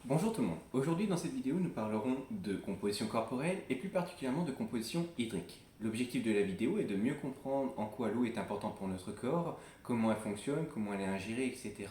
Bonjour tout le monde. Aujourd'hui dans cette vidéo nous parlerons de composition corporelle et plus particulièrement de composition hydrique. L'objectif de la vidéo est de mieux comprendre en quoi l'eau est importante pour notre corps, comment elle fonctionne, comment elle est ingérée, etc.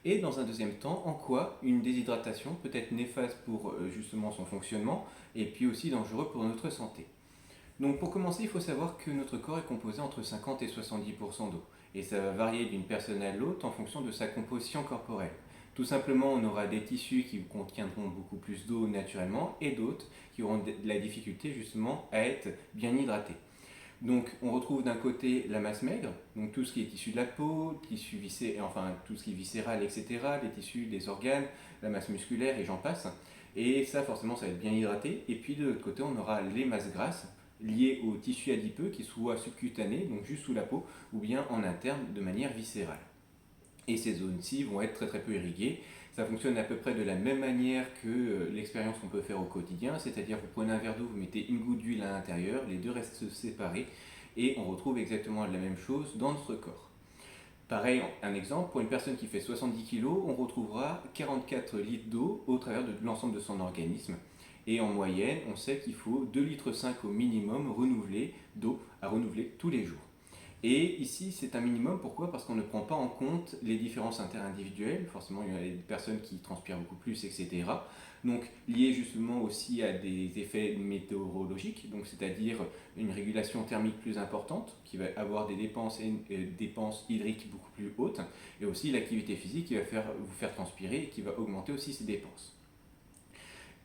Et dans un deuxième temps, en quoi une déshydratation peut être néfaste pour justement son fonctionnement et puis aussi dangereux pour notre santé. Donc pour commencer, il faut savoir que notre corps est composé entre 50 et 70% d'eau. Et ça va varier d'une personne à l'autre en fonction de sa composition corporelle. Tout simplement, on aura des tissus qui contiendront beaucoup plus d'eau naturellement et d'autres qui auront de la difficulté justement à être bien hydratés. Donc on retrouve d'un côté la masse maigre, donc tout ce qui est issu de la peau, enfin tout ce qui est viscéral, etc., des tissus, des organes, la masse musculaire et j'en passe. Et ça forcément ça va être bien hydraté. Et puis de l'autre côté on aura les masses grasses liées au tissu adipeux qui soit subcutané, donc juste sous la peau, ou bien en interne de manière viscérale. Et ces zones-ci vont être très très peu irriguées. Ça fonctionne à peu près de la même manière que l'expérience qu'on peut faire au quotidien, c'est-à-dire vous prenez un verre d'eau, vous mettez une goutte d'huile à l'intérieur, les deux restent séparés et on retrouve exactement la même chose dans notre corps. Pareil, un exemple, pour une personne qui fait 70 kg, on retrouvera 44 litres d'eau au travers de l'ensemble de son organisme. Et en moyenne, on sait qu'il faut 2,5 litres au minimum d'eau à renouveler tous les jours. Et ici, c'est un minimum. Pourquoi? Parce qu'on ne prend pas en compte les différences interindividuelles. Forcément, il y a des personnes qui transpirent beaucoup plus, etc. Donc, liées justement aussi à des effets météorologiques, donc c'est-à-dire une régulation thermique plus importante, qui va avoir des dépenses hydriques beaucoup plus hautes, et aussi l'activité physique qui va vous faire transpirer et qui va augmenter aussi ces dépenses.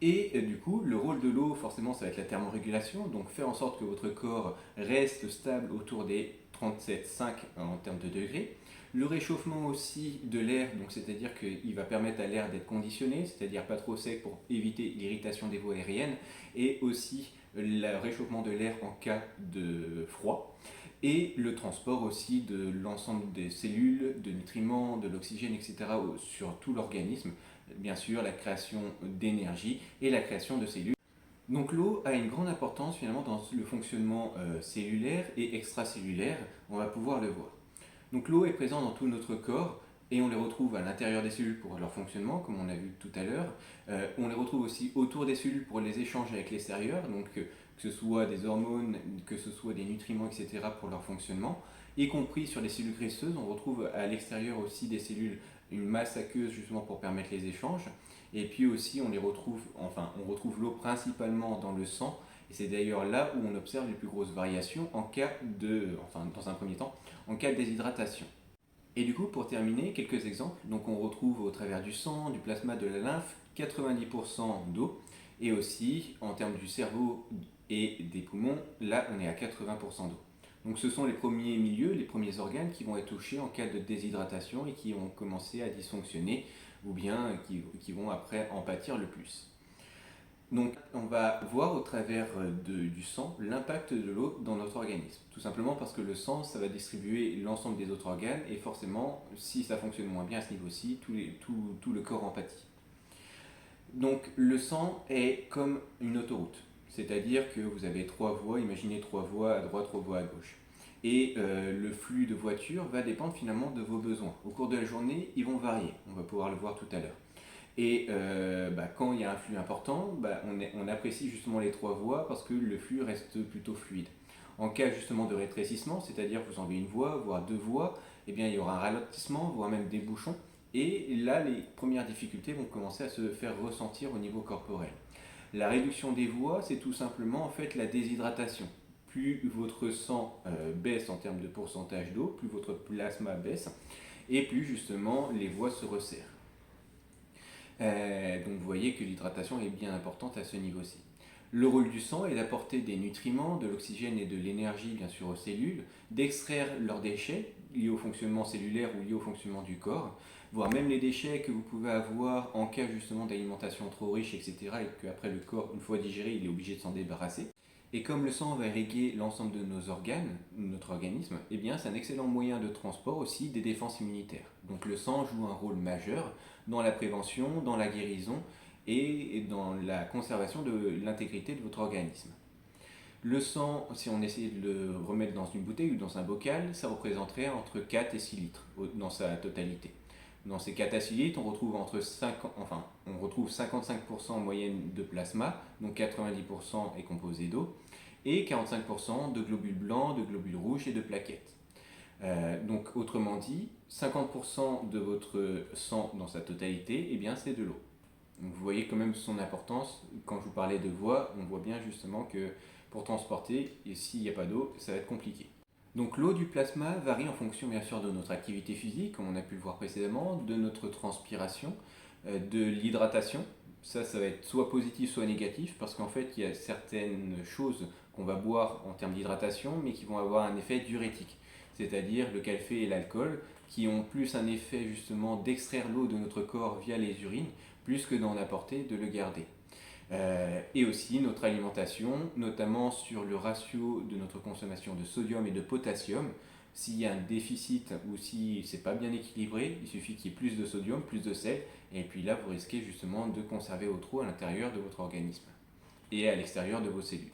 Et du coup, le rôle de l'eau, forcément, ça va être la thermorégulation, donc faire en sorte que votre corps reste stable autour des 37,5 en termes de degrés. Le réchauffement aussi de l'air, donc c'est-à-dire qu'il va permettre à l'air d'être conditionné, c'est-à-dire pas trop sec pour éviter l'irritation des voies aériennes, et aussi le réchauffement de l'air en cas de froid, et le transport aussi de l'ensemble des cellules, de nutriments, de l'oxygène, etc. sur tout l'organisme, bien sûr la création d'énergie et la création de cellules. Donc l'eau a une grande importance finalement dans le fonctionnement cellulaire et extracellulaire, on va pouvoir le voir. Donc l'eau est présente dans tout notre corps et on les retrouve à l'intérieur des cellules pour leur fonctionnement, comme on a vu tout à l'heure. On les retrouve aussi autour des cellules pour les échanges avec l'extérieur, donc que ce soit des hormones, que ce soit des nutriments, etc. pour leur fonctionnement, y compris sur les cellules graisseuses. On retrouve à l'extérieur aussi des cellules, une masse aqueuse justement pour permettre les échanges. Et puis aussi on retrouve l'eau principalement dans le sang. Et c'est d'ailleurs là où on observe les plus grosses variations dans un premier temps, en cas de déshydratation. Et du coup, pour terminer, quelques exemples. Donc on retrouve au travers du sang, du plasma, de la lymphe, 90% d'eau. Et aussi, en termes du cerveau et des poumons, là on est à 80% d'eau. Donc ce sont les premiers milieux, les premiers organes qui vont être touchés en cas de déshydratation et qui vont commencer à dysfonctionner ou bien qui vont après en pâtir le plus. Donc on va voir au travers du sang l'impact de l'eau dans notre organisme. Tout simplement parce que le sang, ça va distribuer l'ensemble des autres organes et forcément, si ça fonctionne moins bien à ce niveau-ci, tout le corps en pâtit. Donc le sang est comme une autoroute. C'est-à-dire que vous avez trois voies, imaginez trois voies à droite, trois voies à gauche. Et le flux de voitures va dépendre finalement de vos besoins. Au cours de la journée, ils vont varier. On va pouvoir le voir tout à l'heure. Et quand il y a un flux important, on apprécie justement les trois voies parce que le flux reste plutôt fluide. En cas justement de rétrécissement, c'est-à-dire que vous enlevez une voie, voire deux voies, eh bien, il y aura un ralentissement, voire même des bouchons. Et là, les premières difficultés vont commencer à se faire ressentir au niveau corporel. La réduction des voies, c'est tout simplement en fait la déshydratation. Plus votre sang baisse en termes de pourcentage d'eau, plus votre plasma baisse, et plus justement les voies se resserrent. Donc vous voyez que l'hydratation est bien importante à ce niveau-ci. Le rôle du sang est d'apporter des nutriments, de l'oxygène et de l'énergie bien sûr aux cellules, d'extraire leurs déchets liés au fonctionnement cellulaire ou liés au fonctionnement du corps, voire même les déchets que vous pouvez avoir en cas justement d'alimentation trop riche, etc. et qu'après le corps, une fois digéré, il est obligé de s'en débarrasser. Et comme le sang va irriguer l'ensemble de nos organes, notre organisme, eh bien c'est un excellent moyen de transport aussi des défenses immunitaires. Donc le sang joue un rôle majeur dans la prévention, dans la guérison et dans la conservation de l'intégrité de votre organisme. Le sang, si on essayait de le remettre dans une bouteille ou dans un bocal, ça représenterait entre 4 et 6 litres dans sa totalité. Dans ces catacélites, on retrouve on retrouve 55% en moyenne de plasma, donc 90% est composé d'eau, et 45% de globules blancs, de globules rouges et de plaquettes. Donc autrement dit, 50% de votre sang dans sa totalité, eh bien c'est de l'eau. Donc vous voyez quand même son importance. Quand je vous parlais de voie, on voit bien justement que pour transporter, et s'il n'y a pas d'eau, ça va être compliqué. Donc l'eau du plasma varie en fonction bien sûr de notre activité physique, comme on a pu le voir précédemment, de notre transpiration, de l'hydratation. Ça va être soit positif soit négatif, parce qu'en fait il y a certaines choses qu'on va boire en termes d'hydratation, mais qui vont avoir un effet diurétique, c'est-à-dire le café et l'alcool, qui ont plus un effet justement d'extraire l'eau de notre corps via les urines, plus que d'en apporter, de le garder. Et aussi notre alimentation, notamment sur le ratio de notre consommation de sodium et de potassium. S'il y a un déficit ou si c'est pas bien équilibré, il suffit qu'il y ait plus de sodium, plus de sel, et puis là vous risquez justement de conserver votre eau à l'intérieur de votre organisme et à l'extérieur de vos cellules.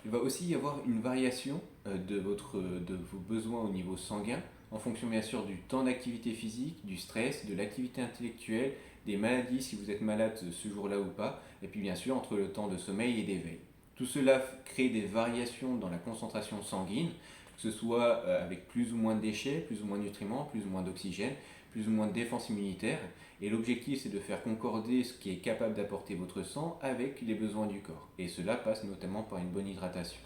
Il va aussi y avoir une variation de vos besoins au niveau sanguin, en fonction bien sûr du temps d'activité physique, du stress, de l'activité intellectuelle, des maladies si vous êtes malade ce jour-là ou pas, et puis bien sûr entre le temps de sommeil et d'éveil. Tout cela crée des variations dans la concentration sanguine, que ce soit avec plus ou moins de déchets, plus ou moins de nutriments, plus ou moins d'oxygène, plus ou moins de défense immunitaire. Et l'objectif, c'est de faire concorder ce qui est capable d'apporter votre sang avec les besoins du corps. Et cela passe notamment par une bonne hydratation.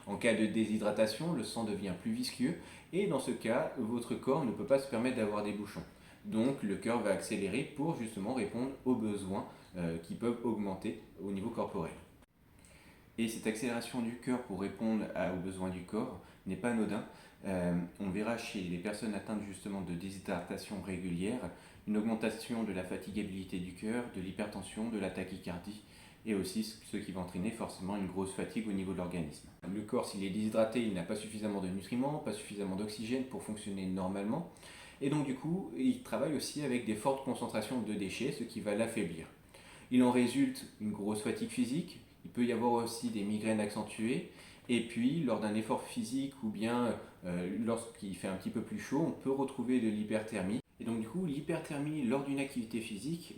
En cas de déshydratation, le sang devient plus visqueux et dans ce cas, votre corps ne peut pas se permettre d'avoir des bouchons. Donc le cœur va accélérer pour justement répondre aux besoins qui peuvent augmenter au niveau corporel. Et cette accélération du cœur pour répondre aux besoins du corps n'est pas anodin. On verra chez les personnes atteintes justement de déshydratation régulière une augmentation de la fatigabilité du cœur, de l'hypertension, de la tachycardie et aussi ce qui va entraîner forcément une grosse fatigue au niveau de l'organisme. Le corps, s'il est déshydraté, il n'a pas suffisamment de nutriments, pas suffisamment d'oxygène pour fonctionner normalement. Et donc du coup, il travaille aussi avec des fortes concentrations de déchets, ce qui va l'affaiblir. Il en résulte une grosse fatigue physique, il peut y avoir aussi des migraines accentuées, et puis lors d'un effort physique ou bien lorsqu'il fait un petit peu plus chaud, on peut retrouver de l'hyperthermie. Et donc du coup, l'hyperthermie lors d'une activité physique,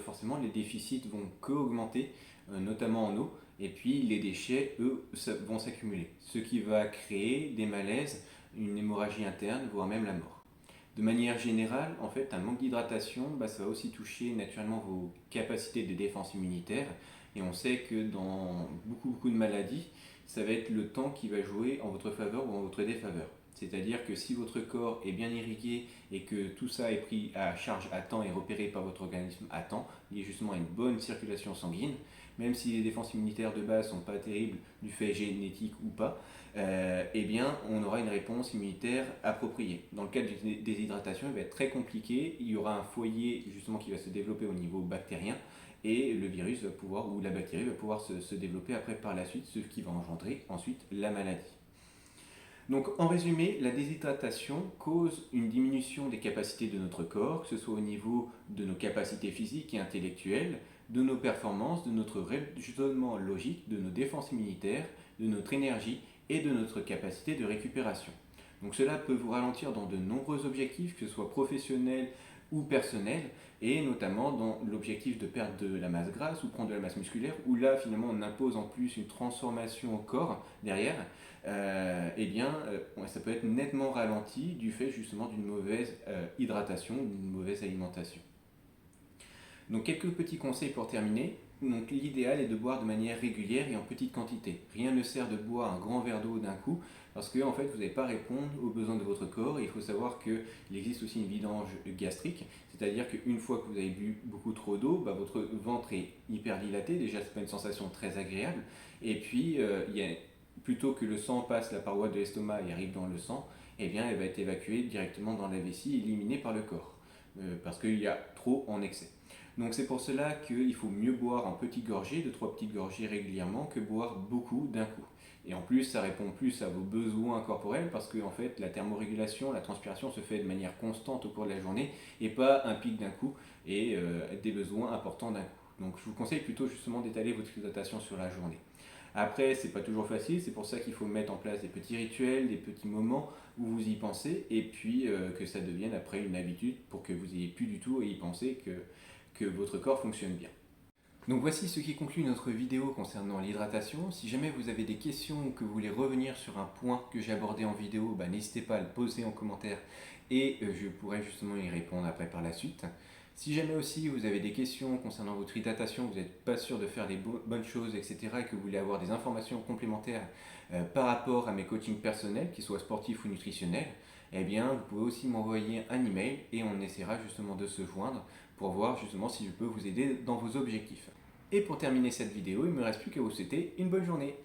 forcément les déficits vont qu'augmenter, notamment en eau, et puis les déchets, eux, vont s'accumuler, ce qui va créer des malaises, une hémorragie interne, voire même la mort. De manière générale, en fait, un manque d'hydratation, ça va aussi toucher naturellement vos capacités de défense immunitaire. Et on sait que dans beaucoup de maladies, ça va être le temps qui va jouer en votre faveur ou en votre défaveur. C'est-à-dire que si votre corps est bien irrigué et que tout ça est pris à charge à temps et repéré par votre organisme à temps, il y a justement une bonne circulation sanguine, même si les défenses immunitaires de base ne sont pas terribles du fait génétique ou pas, on aura une réponse immunitaire appropriée. Dans le cas de déshydratation, il va être très compliqué, il y aura un foyer justement qui va se développer au niveau bactérien, et le virus va pouvoir, ou la bactérie va pouvoir se développer après par la suite, ce qui va engendrer ensuite la maladie. Donc en résumé, la déshydratation cause une diminution des capacités de notre corps, que ce soit au niveau de nos capacités physiques et intellectuelles, de nos performances, de notre raisonnement logique, de nos défenses immunitaires, de notre énergie et de notre capacité de récupération. Donc cela peut vous ralentir dans de nombreux objectifs, que ce soit professionnels ou personnels, et notamment dans l'objectif de perdre de la masse grasse ou prendre de la masse musculaire, où là finalement on impose en plus une transformation au corps derrière, ça peut être nettement ralenti du fait justement d'une mauvaise hydratation, d'une mauvaise alimentation. Donc quelques petits conseils pour terminer. Donc l'idéal est de boire de manière régulière et en petite quantité. Rien ne sert de boire un grand verre d'eau d'un coup parce que en fait, vous n'allez pas répondre aux besoins de votre corps. Il faut savoir qu'il existe aussi une vidange gastrique, c'est-à-dire qu'une fois que vous avez bu beaucoup trop d'eau, votre ventre est hyper dilaté. Déjà, c'est pas une sensation très agréable. Et puis, plutôt que le sang passe la paroi de l'estomac et arrive dans le sang, elle va être évacuée directement dans la vessie, éliminée par le corps, parce qu'il y a trop en excès. Donc c'est pour cela qu'il faut mieux boire en petites gorgées, 2-3 petites gorgées régulièrement, que boire beaucoup d'un coup. Et en plus, ça répond plus à vos besoins corporels parce que en fait, la thermorégulation, la transpiration se fait de manière constante au cours de la journée et pas un pic d'un coup et des besoins importants d'un coup. Donc je vous conseille plutôt justement d'étaler votre hydratation sur la journée. Après, c'est pas toujours facile, c'est pour ça qu'il faut mettre en place des petits rituels, des petits moments où vous y pensez, et puis que ça devienne après une habitude pour que vous ayez plus du tout à y penser, que votre corps fonctionne bien. Donc voici ce qui conclut notre vidéo concernant l'hydratation. Si jamais vous avez des questions ou que vous voulez revenir sur un point que j'ai abordé en vidéo, n'hésitez pas à le poser en commentaire et je pourrai justement y répondre après par la suite. Si jamais aussi vous avez des questions concernant votre hydratation, vous n'êtes pas sûr de faire les bonnes choses, etc. et que vous voulez avoir des informations complémentaires par rapport à mes coachings personnels, qu'ils soient sportifs ou nutritionnels, eh bien vous pouvez aussi m'envoyer un email et on essaiera justement de se joindre pour voir justement si je peux vous aider dans vos objectifs. Et pour terminer cette vidéo, il ne me reste plus qu'à vous souhaiter une bonne journée.